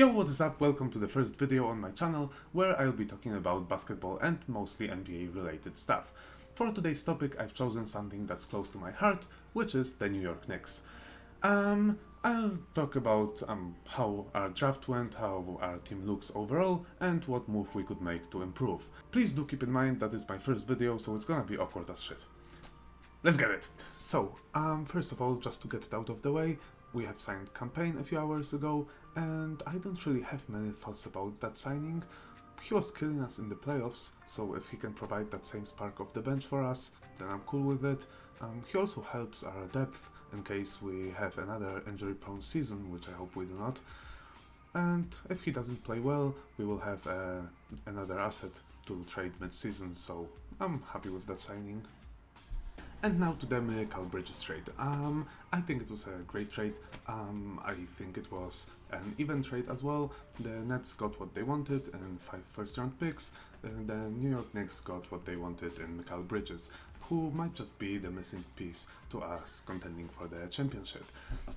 Yo, what is up? Welcome to the first video on my channel where I'll be talking about basketball and mostly NBA related stuff. For today's topic I've chosen something that's close to my heart, which is the New York Knicks. I'll talk about how our draft went, how our team looks overall, and what move we could make to improve. Please do keep in mind that it's my first video, so it's gonna be awkward as shit. Let's get it! So, first of all, just to get it out of the way, we have signed Payne a few hours ago, and I don't really have many thoughts about that signing. He was killing us in the playoffs, so if he can provide that same spark off the bench for us, then I'm cool with it. He also helps our depth in case we have another injury-prone season, which I hope we do not. And if he doesn't play well, we will have another asset to trade mid-season, so I'm happy with that signing. And now to the Mikal Bridges trade. I think it was a great trade. I think it was an even trade as well. The Nets got what they wanted in 5 first-round picks. The New York Knicks got what they wanted in Mikal Bridges, who might just be the missing piece to us contending for the championship.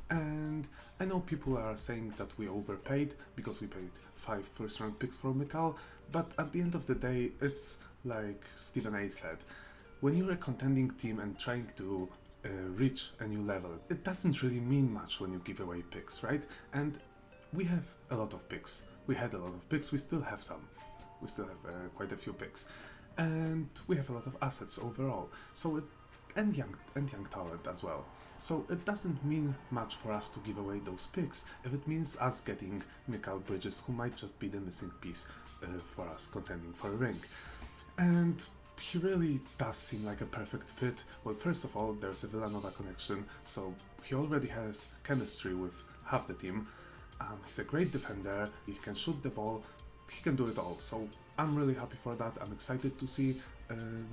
And I know people are saying that we overpaid because we paid 5 first-round picks for Mikal, but at the end of the day, it's like Stephen A said. When you're a contending team and trying to reach a new level, it doesn't really mean much when you give away picks, right? And we have a lot of picks. We had a lot of picks, we still have some. We still have quite a few picks. And we have a lot of assets overall. And young talent as well. So it doesn't mean much for us to give away those picks if it means us getting Mikal Bridges, who might just be the missing piece for us contending for a ring. And he really does seem like a perfect fit. Well, first of all, there's a Villanova connection, so he already has chemistry with half the team. He's a great defender, he can shoot the ball, he can do it all, so I'm really happy for that. I'm excited to see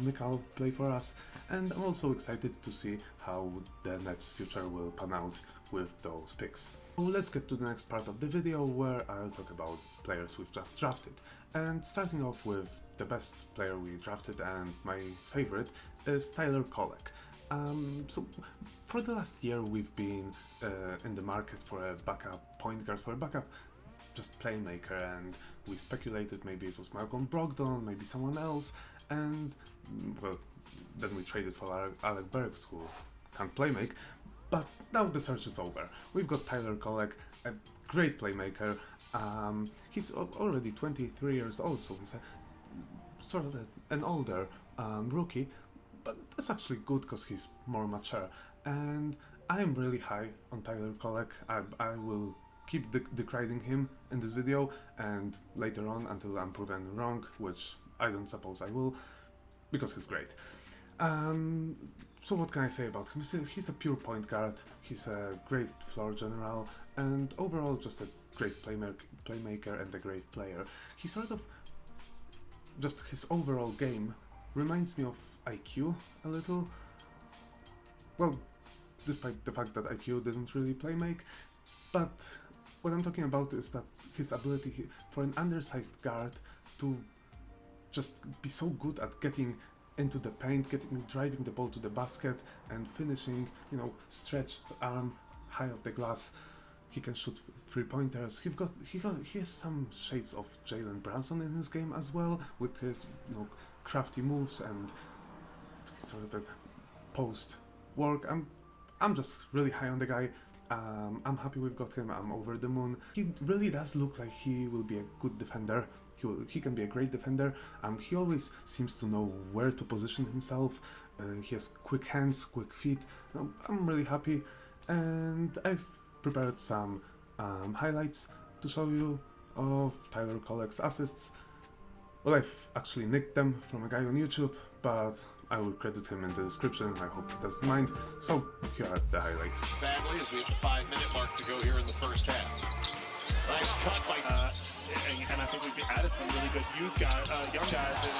Mikal play for us, and I'm also excited to see how the Nets' future will pan out with those picks. So let's get to the next part of the video where I'll talk about players we've just drafted. And starting off with the best player we drafted and my favorite is Kolek. So for the last year we've been in the market for a backup point guard, for a backup just playmaker, and we speculated maybe it was Malcolm Brogdon, maybe someone else, and well, then we traded for Alec Burks, who can't playmake. But now the search is over. We've got Kolek, a great playmaker. He's already 23 years old, so he's sort of an older rookie, but that's actually good because he's more mature. And I'm really high on Kolek. I will keep deriding him in this video and later on until I'm proven wrong, which I don't suppose I will, because he's great. So what can I say about him? He's a pure point guard, he's a great floor general, and overall just a great playmaker and a great player. He sort of, just his overall game reminds me of IQ a little. Well, despite the fact that IQ didn't really playmake, but what I'm talking about is that his ability for an undersized guard to just be so good at getting into the paint, driving the ball to the basket and finishing, stretched arm high off the glass. He can shoot 3-pointers. He has some shades of Jalen Brunson in his game as well, with his crafty moves and sort of a post work. I'm just really high on the guy. I'm happy we've got him. I'm over the moon. He really does look like he will be a good defender. He can be a great defender. He always seems to know where to position himself. He has quick hands, quick feet. I'm really happy, and I've prepared some highlights to show you of Kolek's assists. Well, I've actually nicked them from a guy on YouTube, but I will credit him in the description. I hope he doesn't mind. So here are the highlights. Badly as we have the 5-minute mark to go here in the first half. Nice cut by and I think we've added some really good young guys in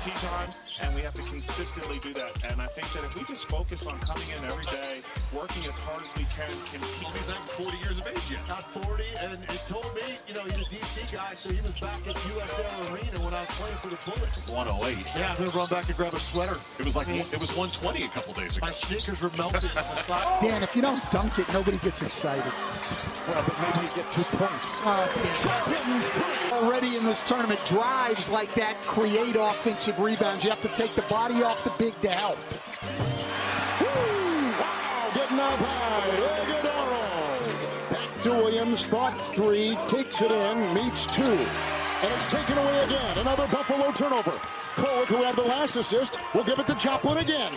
Teton, and we have to consistently do that. And I think that if we just focus on coming in every day working as hard as we can keep. He's not 40 years of age yet. Not 40, and it told me, he's a DC guy, so he was back at USL Arena when I was playing for the Bullets. 108. Yeah, I'm gonna run back and grab a sweater. It was 120 a couple days ago. My sneakers were melted. Dan, if you don't dunk it, nobody gets excited. Well, but maybe you get 2 points. Just hitting already in this tournament, drives like that create offensive rebounds. You have to take the body off the big to help. Wow, getting up high. Back to Williams, thought 3, takes it in, meets 2. And it's taken away again. Another Buffalo turnover. Kolek, who had the last assist, will give it to Joplin again.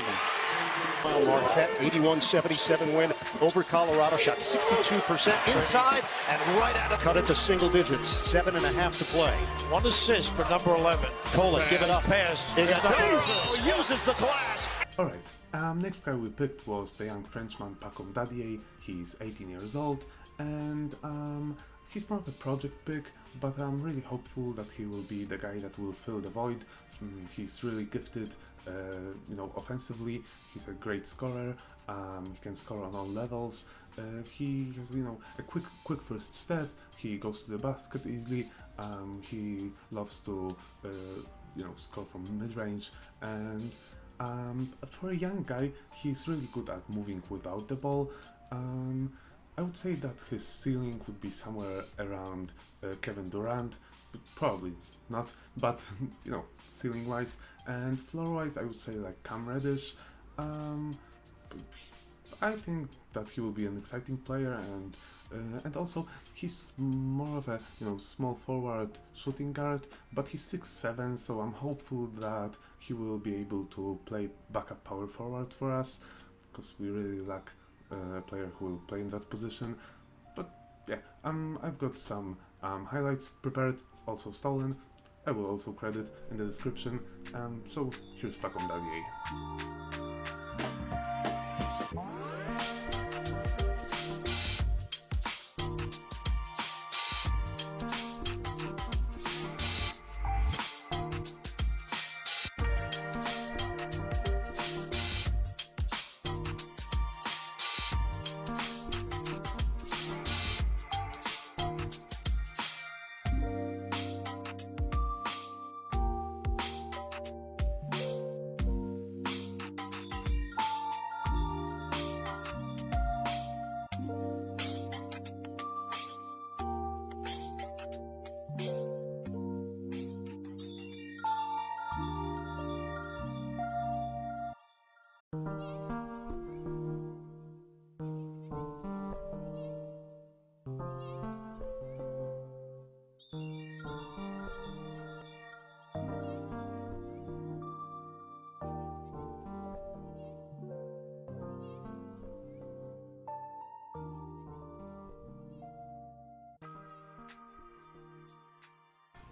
Marquette, 81-77 win over Colorado. Shot 62% inside and right at it. Cut it to single digits. 7.5 to play. 1 assist for number 11. Kolek, give it up. Pass. Uses the glass. Alright, next guy we picked was the young Frenchman Pacome Dadiet. He's 18 years old, and he's more of a project pick, but I'm really hopeful that he will be the guy that will fill the void. He's really gifted, offensively. He's a great scorer. He can score on all levels. He has, a quick first step. He goes to the basket easily. He loves to, score from mid-range, and for a young guy, he's really good at moving without the ball. I would say that his ceiling would be somewhere around Kevin Durant, but probably not, but ceiling wise, and floor wise I would say like Cam Reddish. I think that he will be an exciting player, and also he's more of a small forward shooting guard, but he's 6'7", so I'm hopeful that he will be able to play backup power forward for us, because we really lack a player who will play in that position. But yeah, I've got some highlights prepared, also stolen. I will also credit in the description. So here's Pacome Dadiet.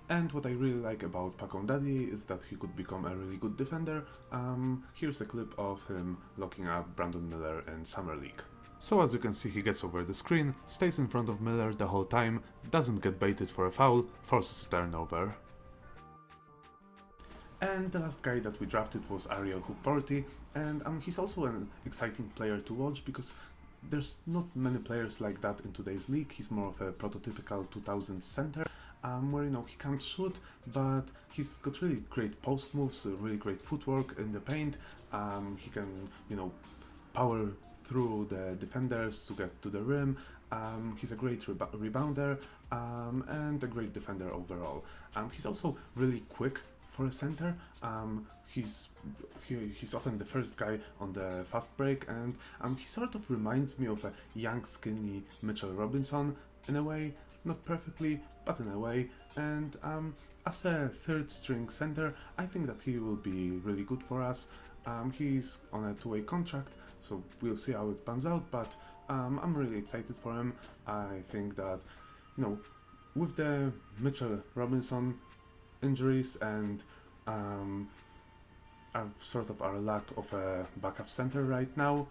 And what I really like about Pacome Dadiet is that he could become a really good defender. Here's a clip of him locking up Brandon Miller in Summer League. So as you can see, he gets over the screen, stays in front of Miller the whole time, doesn't get baited for a foul, forces a turnover. And the last guy that we drafted was Ariel Hukporti, and he's also an exciting player to watch because there's not many players like that in today's league. He's more of a prototypical 2000s center, where he can't shoot, but he's got really great post moves, really great footwork in the paint. He can power through the defenders to get to the rim. He's a great rebounder and a great defender overall. He's also really quick for a center. He's often the first guy on the fast break, and he sort of reminds me of a young, skinny Mitchell Robinson in a way. Not perfectly, but in a way. And as a third string center, I think that he will be really good for us. He's on a 2-way contract, so we'll see how it pans out, but I'm really excited for him. I think that, with the Mitchell Robinson injuries and sort of our lack of a backup center right now,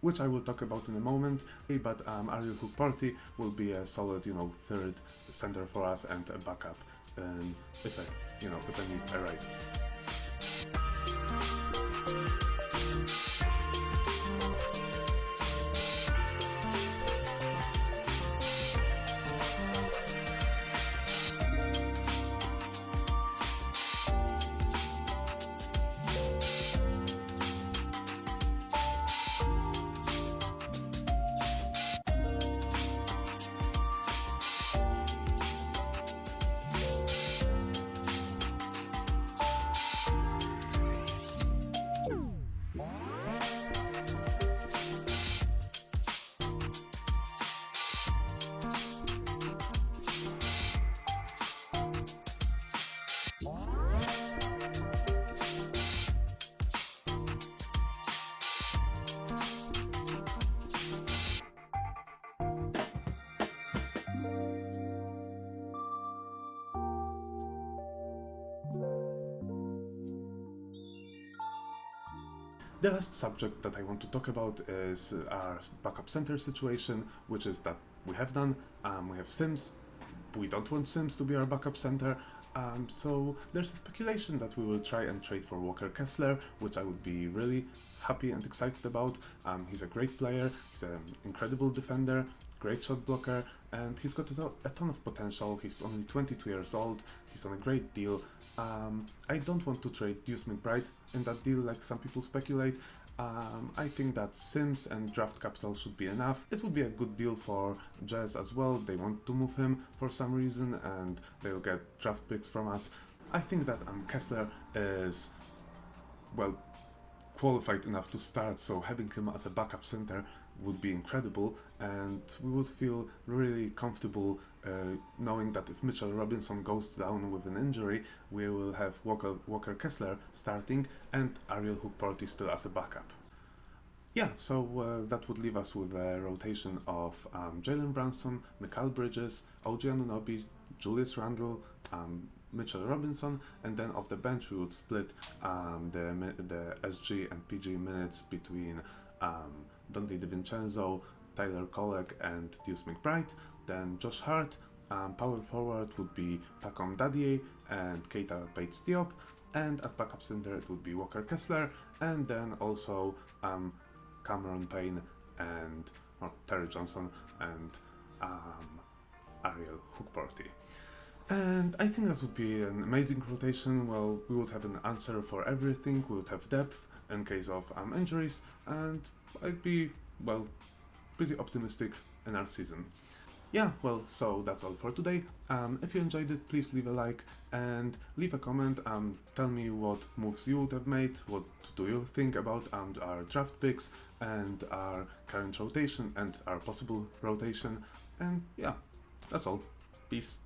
which I will talk about in a moment, but Ariel Hukporti will be a solid, third center for us and a backup, if a need arises. The last subject that I want to talk about is our backup center situation, which is that we have none. We have Sims. We don't want Sims to be our backup center. So there's a speculation that we will try and trade for Walker Kessler, which I would be really happy and excited about. He's a great player, he's an incredible defender, great shot blocker, and he's got a ton of potential. He's only 22 years old, he's on a great deal. I don't want to trade Deuce McBride in that deal like some people speculate. I think that Sims and draft capital should be enough. It would be a good deal for Jazz as well. They want to move him for some reason and they'll get draft picks from us. I think that Kessler is, well, qualified enough to start, so having him as a backup center would be incredible, and we would feel really comfortable knowing that if Mitchell Robinson goes down with an injury, we will have Walker Kessler starting and Ariel Hukporti still as a backup. Yeah, so that would leave us with a rotation of Jalen Brunson, Mikal Bridges, OG Anunoby, Julius Randle, Mitchell Robinson, and then off the bench we would split the SG and PG minutes between Dante DiVincenzo, Tyler Kolek, and Deuce McBride. Then Josh Hart, power forward would be Pacome Dadiet and Keita Bates-Diop, and at backup center it would be Walker Kessler, and then also Cameron Payne and Terry Johnson and Ariel Hukporti. And I think that would be an amazing rotation. Well, we would have an answer for everything, we would have depth in case of injuries, and I'd be, well, pretty optimistic in our season. Yeah, well, so that's all for today. If you enjoyed it, please leave a like and leave a comment. Tell me what moves you would have made, what do you think about our draft picks and our current rotation and our possible rotation. And yeah, that's all. Peace.